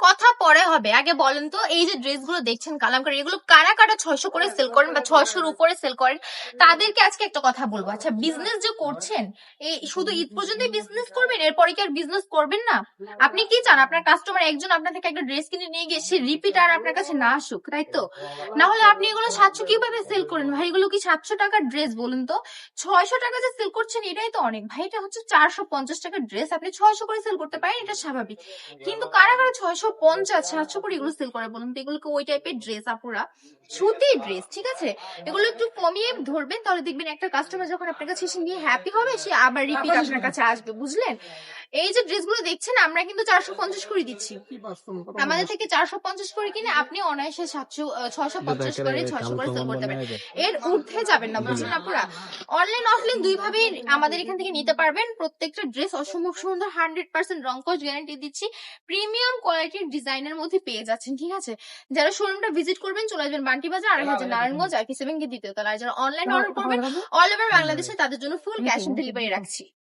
কথা পরে হবে, আগে বলেন তো এই যে ড্রেসগুলো দেখছেন কালামকারী, এগুলো কারা কারা 600 করে সেল করেন বা 600-র উপরে সেল করেন, তাদেরকে আজকে একটা কথা বলবো। আচ্ছা, বিজনেস যে করছেন, এই শুধু ঈদ পর্যন্তই বিজনেস করবেন, এরপরে কি আর বিজনেস করবেন না? আপনি কি চান আপনার কাস্টমার একজন আপনার থেকে একটা ড্রেস কিনে নিয়ে গিয়ে সে রিপিট আর আপনার কাছে না আসুক, তাই তো? না হলে আপনি এগুলো 700 কিভাবে সেল করেন ভাই? এগুলো কি 700 টাকার ড্রেস বলুন তো? 600 টাকা যে সেল করছেন এটাই তো অনেক ভাই। এটা হচ্ছে 450 টাকার ড্রেস, আপনি 600 করে সেল করতে পারেন, এটা স্বাভাবিক। কিন্তু কারা কারা 650-700 করে এগুলো সেল করে বলুন তো? এগুলোকে ওই টাইপের ড্রেস আপুরা, সুতির ড্রেস, ঠিক আছে? এগুলো একটু কমিয়ে ধরবেন, তাহলে দেখবেন একটা কাস্টমার যখন আপনার কাছে এসে নিয়ে হ্যাপি হবে, সে আবার রিপিট আপনার কাছে আসবে, বুঝলেন? এই যে ড্রেসগুলো দেখছেন আমরা কিন্তু 450 করে দিচ্ছি, আমাদের থেকে 450 করে কিনে আপনি অনায়াসে 650 করে 600 করে সেল করতে পারেন, এর ঊর্ধ্বে যাবেন না, বুঝলেন আপুরা? অনলাইন অফলাইন দুইভাবেই আমাদের এখান থেকে নিতে পারবেন। প্রত্যেকটা ড্রেস অসম্ভব সুন্দর, 100% রং কস গ্যারান্টি দিচ্ছি, প্রিমিয়াম কোয়ালিটির ডিজাইনের মধ্যে পেয়ে যাচ্ছেন, ঠিক আছে? যারা শোরুমটা ভিজিট করবেন চলে আসবেন বান্টি বাজার, 2.5 নারায়ণগঞ্জ, আর কি 7 কে দ্বিতীয় তলা। আর যারা অনলাইন অর্ডার করবেন অল ওভার বাংলাদেশে, তাদের জন্য ফুল ক্যাশ অন ডেলিভারি রাখছি।